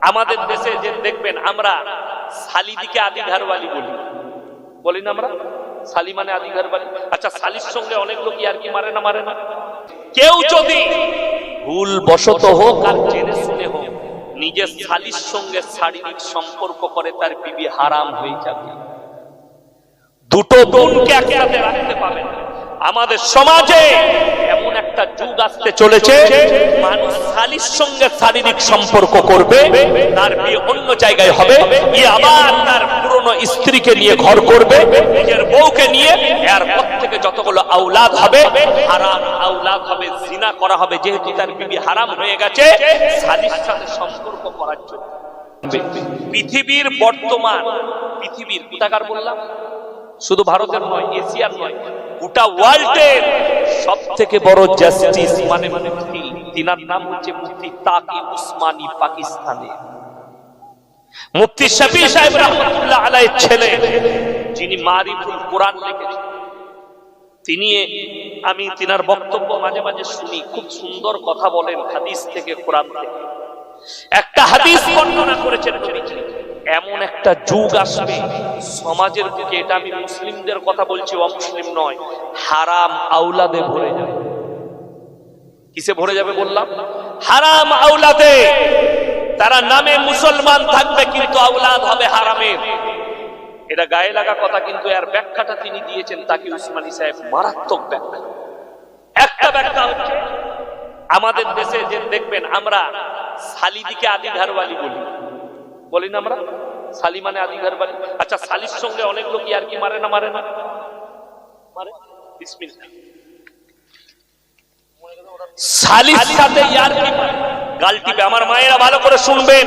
আমাদের দেশে যে দেখবেন আমরা শালিদিকে আদি ঘরওয়ালি বলি না আমরা, শালি মানে আদি ঘরওয়ালি। আচ্ছা, শালির সঙ্গে অনেক লোক আর কি মারে না? কেউ যদি ভুল বশত হোক আর জেনে শুনে হোক নিজের শালির সঙ্গে শারীরিক সম্পর্ক করে, তার বিবি হারাম হয়ে যাবে। দুটো বোনকে একসাথে রাখতে পাবে না। আমাদের সমাজে এমন একটা যুগ আসতে চলেছে, মানুষ শালীর সঙ্গে শারীরিক সম্পর্ক করবে, তার বিয়ে অন্য জায়গায় হবে, আবার তার পুরনো স্ত্রীকে নিয়ে ঘর করবে, নিজের বউকে নিয়ে, এরপর থেকে যতগুলো আওলাদ হবে হারাম আওলাদ হবে, জিনা করা হবে, যেহেতু তার বিবি হারাম হয়ে গেছে শালীর সাথে সম্পর্ক করার জন্য। পৃথিবীর বর্তমান পৃথিবীর কোথাকার বললাম, শুধু ভারতের নয়, এশিয়ার নয়, গোটা ওয়ার্ল্ডের সব থেকে বড় জাস্টিস মানে মুফতি, তিনার নাম হচ্ছে মুফতি তাকি উসমানী, পাকিস্তানে। মুফতি শফি সাহেব রহমাতুল্লাহ আলাইহির ছেলে, যিনি মারিফুল কোরআন লিখেছেন, আমি তিনার বক্তব্য মাঝে মাঝে শুনি, খুব সুন্দর কথা বলেন হাদিস থেকে, কোরআন থেকে। একটা হাদিস বর্ণনা করেছেন নবীজি, এমন একটা যুগ আসবে সমাজের বুকে, এটা আমি মুসলিমদের কথা বলছি, অমুসলিম নয়, হারাম আওলাদে ভরে যাবে। কিসে ভরে যাবে বললাম? হারাম আওলাদে। তারা নামে মুসলমান থাকবে কিন্তু আওলাদ হবে হারামের। এটা গায়ে লাগা কথা, কিন্তু এর ব্যাখ্যাটা তিনি দিয়েছেন তাকি উসমানী সাহেব, মারাত্মক ব্যাখ্যা। একটা ব্যাখ্যা হচ্ছে, আমাদের দেশে যে দেখবেন আমরা শালিদিকে আদি ঘরওয়ালি বলি না আমরা, শালি মানে আদি ঘরওয়ালি। আচ্ছা, শালির সঙ্গে অনেক লোক আর কি মারে না? বিসমিল্লাহ। শালির সাথে ইয়ার কি গাল টিপে। আমার মায়েরা ভালো করে শুনবেন,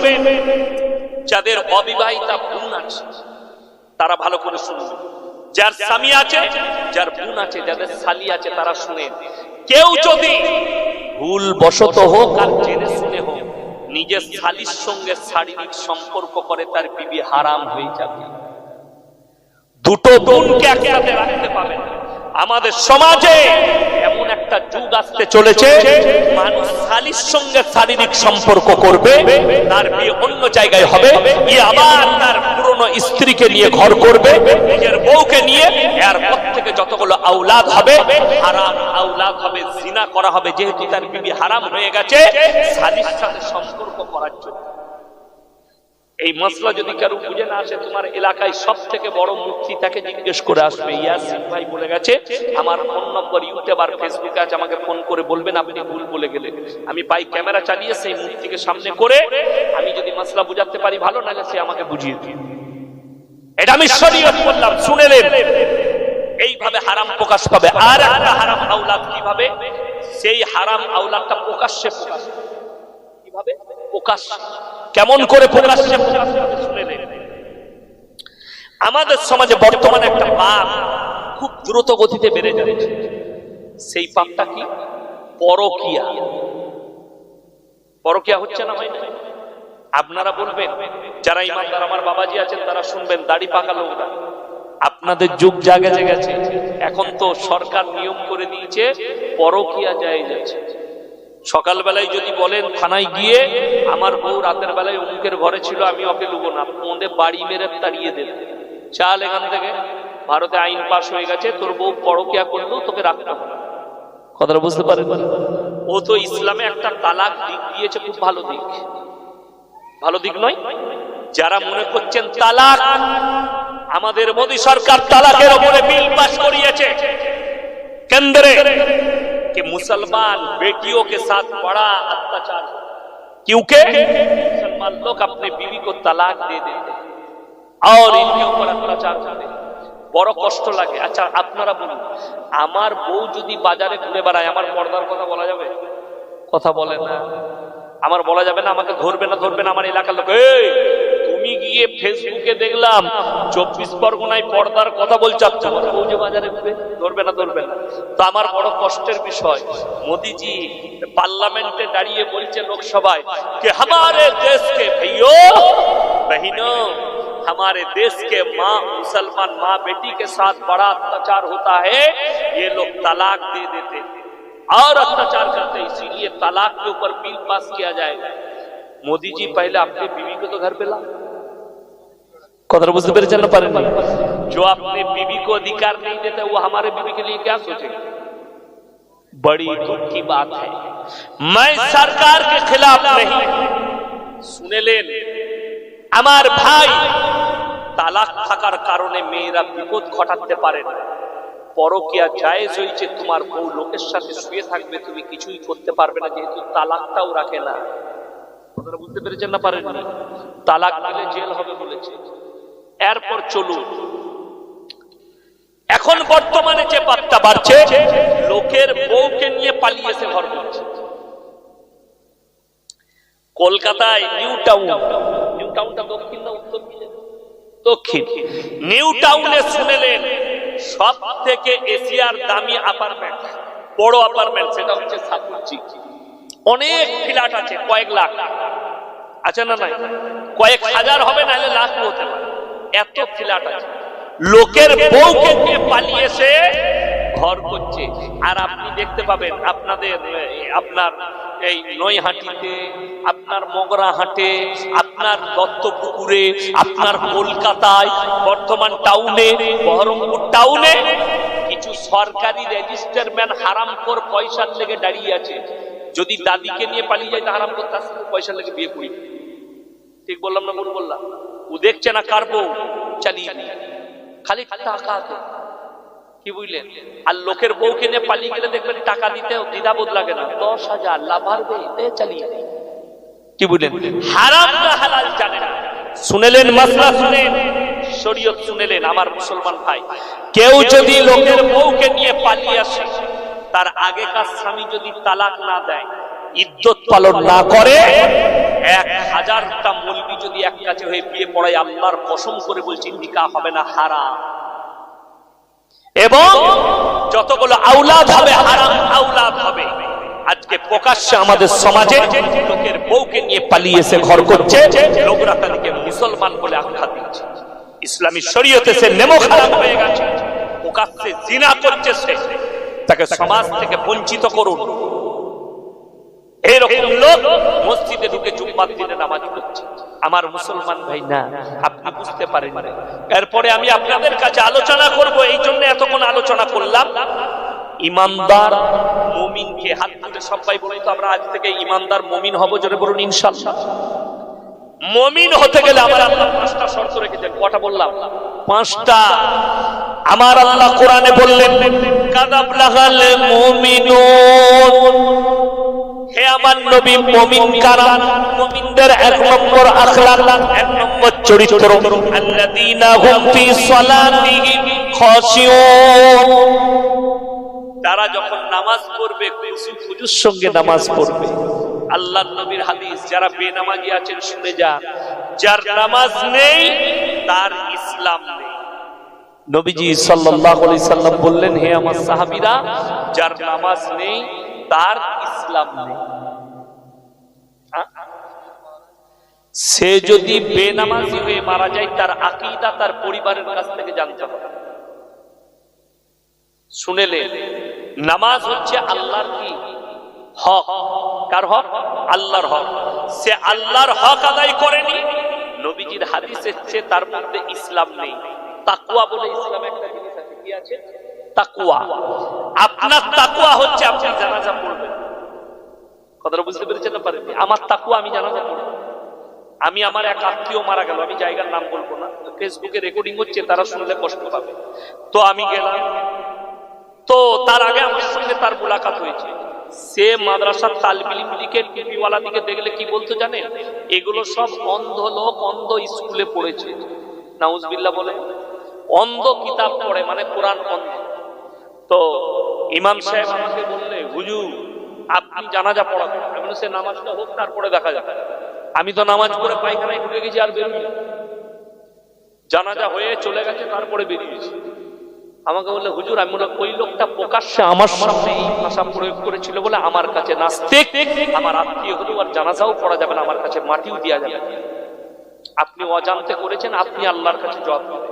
যাদের অবিবাহিতা বোন আছে তারা ভালো করে শুনবেন, যার স্বামী আছে, যার বোন আছে, যাদের শালি আছে তারা শুনেন। কেউ যদি ভুল বশত হোক আর জেনে শুনে হোক নিজের শালির সঙ্গে শারীরিক সম্পর্ক করে, তার বিবি হারাম হয়ে যাবে। দুটো বোনকে একসাথে রাখতে পাবে না। আমাদের সমাজে এমন একটা যুগ আসতে চলেছে, মানুষ শালীর সঙ্গে শারীরিক সম্পর্ক করবে, তার বিয়ে অন্য জায়গায় হবে, আবার তার পুরনো স্ত্রীকে নিয়ে ঘর করবে, নিজের বউকে নিয়ে, এরপর থেকে যতগুলো আওলাদ হবে হারাম আওলাদ হবে, জিনা করা হবে, যেহেতু তার বিবি হারাম হয়ে গেছে শালীর সাথে সম্পর্ক করার জন্য। এই মশলা যদি কারো বুঝে না আসে, তোমার এলাকায় সব থেকে বড় মুফতি, তাকে জিজ্ঞেস করে আসবে। ইয়াসিন ভাই বলে গেছে, আমার ফোন নম্বর ইউটিউব আর ফেসবুকে আছে, আমাকে ফোন করে বলবেন আপনি ভুল বলে গেলেন। আমি পাই ক্যামেরা চালিয়ে সেই মুফতিকে সামনে করে, আমি যদি মশলা বুঝাতে পারি ভালো, নাহলে সে আমাকে বুঝিয়ে দিই। এটা আমি শরীয়ত বললাম, শুনে নেন। এইভাবে হারাম প্রকাশ পাবে। আর একটা হারাম আওলাদ কিভাবে? সেই হারাম আওলাদটা প্রকাশ্যে, কিভাবে প্রকাশ্যে, কেমন করে প্রকাশ্যে শুনে নেন। আমাদের সমাজে বর্তমানে একটা পাপ খুব দ্রুত গতিতে বেড়ে যাচ্ছে। সেই পাপটা কি? পরকিয়া। পরকিয়া হচ্ছে না, হয় না? আপনারা বলবেন, যারা ইমানদার আমার বাবাজি আছেন তারা শুনবেন, দাড়ি পাকা লোকরা, আপনাদের যুগ জাগে গেছে। এখন তো সরকার নিয়ম করে দিয়েছে পরকিয়া জায়েজ আছে। সকালবেলায় যদি বলেন থানায় গিয়ে, আমার বউ রাতের বেলায় অমুকের ঘরে ছিল, আমি ওকে লুবো না, ওদের বাড়ি মেরে তাড়িয়ে দেবে, চাল এখান থেকে। ভারতে আইন পাস হয়ে গেছে, তোর বউ পরকিয়া করলেও তোকে রাখতে হবে। কথাটা বুঝতে পারেন? ও তো ইসলামে একটা তালাক দিক দিয়েছে, খুব ভালো দিক। ভালো দিক নয়? যারা মনে করছেন তালাক, আমাদের মোদী সরকার তালাকের উপরে বিল পাস করিয়েছে কেন্দ্রে, कि मुसलमान बेटियों के साथ बड़ा अत्याचार, क्योंकि मुसलमान लोग अपने बीवी को तलाक दे देते और इनके ऊपर अत्याचार करते, বড় কষ্ট লাগে। আচ্ছা, আপনারা বলুন, আমার বউ যদি বাজারে ঘুরে বেড়ায়, আমার পর্দার কথা বলা যাবে? কথা বলে না। আমার বলা যাবে না, আমাকে ধরবে না আমার এলাকার লোক, এই তুমি গিয়ে ফেসবুকে দেখলাম 24 পরগনায় পর্দার কথা বলছো, আমার বউ যে বাজারে ঘুরে, ধরবে না? তো আমার বড় কষ্টের বিষয়, মোদিজি পার্লামেন্টে দাঁড়িয়ে বলছে লোকসভায়, कि हमारे देश के भाइयों बहनों, हमारे देश के माँ, मुसलमान माँ बेटी के साथ बड़ा अत्याचार होता है, ये लोग तलाक दे देते और अत्याचार करते, इसीलिए तलाक के ऊपर बिल पास किया जाएगा। मोदी जी पहले अपने बीवी को तो घर पे ला, बुझते पेरेছেন না পারেননি? जो अपने बीवी को अधिकार नहीं देता वो हमारे बीवी के लिए क्या सोचेगा? बड़ी दुख की बात है। मैं सरकार के खिलाफ नहीं, শুনে নেন আমার ভাই, তালাক থাকার কারণে মেয়েরা বিপদ ঘটাতে পারে না। পরকিয়া জায়েজ হয়েছে, তোমার বউ লোকের সাথে শুয়ে থাকবে, তুমি কিছুই করতে পারবে না, যেহেতু তালাকটাও রাখে না। আপনারা বুঝতে পেরেছেন না পারেননি? তালাক দিলে জেল হবে বলেছে। এরপর চলুন, এখন বর্তমানে যে বার্তা বাড়ছে, লোকের বউকে নিয়ে পালিয়েছে ঘর করছে। কলকাতায় নিউ টাউনটা দক্ষিণ না উত্তর? দক্ষিণ। নিউ টাউনে শুনেলেন সব থেকে এশিয়ার দামি অ্যাপার্টমেন্ট, বড় অ্যাপার্টমেন্ট, সেটা হচ্ছে সাপুরজি। অনেক ফ্ল্যাট আছে, কয়েক লাখ আছে না? নাই, কয়েক হাজার হবে, নাহলে লাখ হতে পারে, এত ফ্ল্যাট আছে। লোকের বউকে নিয়ে পালিয়েছে ঘর করছে। আর আপনি দেখতে পাবেন আপনার এই নৈহাটিতে, আপনার মগরাহাটে, আপনার দত্তপুকুরে, আপনার কলকাতায়, বর্ধমান টাউনে, বহরমপুর টাউনে কিছু সরকারি রেজিস্টারম্যান হারামখোর পয়সার লেগে দাঁড়িয়ে আছে। যদি দাদিকে নিয়ে পালিয়ে যায় তা হারামখোর, তার সাথে পয়সার লেগে বিয়ে করি। ঠিক বললাম না ভুল বললাম? ও দেখছে না কার বউ, চালিয়ে খালি টাকা দে, কি বুঝলেন? আর লোকের বউকে নিয়ে পালিয়ে গেলে দেখবেন টাকা দিতে দ্বিধাবোধ লাগে না, 10,000 লাভার দে, চালিয়ে, কি বুঝলেন? হারাম না হালাল জানে না। শুনেলেন মাসলা, শুনেন শরীয়ত, শুনেলেন আমার মুসলমান ভাই, কেউ যদি লোকের বউকে নিয়ে পালিয়ে আসে, তার আগেকার স্বামী যদি তালাক না দেয়, ইদ্যত পালন না করে, 1000টা মৌলবি যদি এক কাছে হয়ে বিয়ে পড়ায়, আল্লাহর কসম করে বলছি নিকাহ হবে না, হারাম। এবং যতগুলো আওলাদ হবে, হারাম আওলাদ হবে। আজকে প্রকাশ্যে আমাদের সমাজে লোকের বউকে নিয়ে পালিয়েছে ঘর করছে, লোকরা তাদেরকে মুসলমান বলে আখ্যা দিচ্ছে। ইসলামী শরীয়তে সে নেমো খারাপ হয়ে গেছে, প্রকাশ্যে জিনা করছে, সে তাকে সমাজ থেকে বঞ্চিত করুন। এরকম লোক মসজিদে ঢুকে জুম্মার দিনে নামাজ পড়ছে। আমার মুসলমান ভাই না, আপনি বুঝতে পারেন না। এরপরে আমি আপনাদের কাছে আলোচনা করব, এই জন্য এতক্ষণ আলোচনা করলাম। ইমানদার মুমিনকে হাত তুলে সবাই বলি তো আমরা আজ থেকে ইমানদার মুমিন হব, জোরে বলুন ইনশাআল্লাহ। মুমিন হতে গেলে আমার আল্লাহ 5টা শর্ত রেখেছেন। কটা বললাম? 5টা। আমার আল্লাহ কোরআনে বললেন, কাযাব লাগাল মুমিনুন। হে আমার নবী, মুমিন কারা? মুমিনদের 1 নম্বর আখলাক, 1 নম্বর চরিত্র, আল্লাযীনা হুম ফি সালাতিহিম খাশিউন। তারা যখন নামাজ পড়বে খুশুর সঙ্গে নামাজ পড়বে। আল্লাহর নবীর হাদিস, যারা বেনামাজি আছেন শুনে যান, যার নামাজ নেই তার ইসলাম নেই। নবীজি সাল্লাল্লাহু আলাইহি সাল্লাম বললেন, হে আমার সাহাবীরা, যার নামাজ নেই তার ইসলাম নেই। সে যদি বেনামাজি হয়ে মারা যায়, তার আকীদা তার পরিবারের কাছ থেকে জানতে হবে। শুনেলেন, নামাজ হচ্ছে আল্লাহর কি হক। কার হক? আল্লাহর হক। সে আল্লাহর হক আদায় করেনি, নবীজির হাদিস এসেছে তার মধ্যে ইসলাম নেই। তাকওয়া বলে ইসলামে একটা জিনিস আছে, কি আছে? তাকওয়া। আপনার তাকওয়া হচ্ছে আপনি জানাজা পড়বেন। কথাটা বুঝতে পেরেছেন না পারেন? আমার তাকওয়া আমি জানাজা পড়ব। আমি আমার এক আত্মীয় মারা গেল, আমি জায়গার নাম বলবো না, ফেসবুকে রেকর্ডিং হচ্ছে, তারা শুনলে কষ্ট পাবে। তো আমি গেলাম, তো তার আগে আমার সঙ্গে তার মুলাকাত হয়েছে। সে মাদ্রাসার তালিব ইলম দিকে, টিভিওয়ালা দিকে দেখলে কি বলতো জানেন? এগুলো সব অন্ধ লোক, অন্ধ স্কুলে পড়েছে। নাউজুবিল্লাহ বলে, অন্ধ কিতাব পড়ে, মানে কোরআন অন্ধ। তো ইমাম সাহেব আমাকে বললে, হুজুর আপনি জানাজা পড়াবেন। আমি বললাম, সে নামাজটা হোক, তারপরে দেখা যাবে। আমি তো নামাজ পড়ে পায়খানায় ঢুকে গেছি, আর বেরোই। জানাজা হয়ে চলে গেছে, তারপরে বেরিয়েছি। আমাকে বললে, হুজুর, আমি বললাম ওই লোকটা প্রকাশ্যে আমার সামনে এই ভাষা প্রয়োগ করেছিল বলে আমার কাছে নাস্তিক, আমার আত্মীয় হলেও আর জানাজাও পড়া যাবে না, আমার কাছে মাটিও দেওয়া যাবে। আপনি অজান্তে করেছেন, আপনি আল্লাহর কাছে জবাব দেবেন।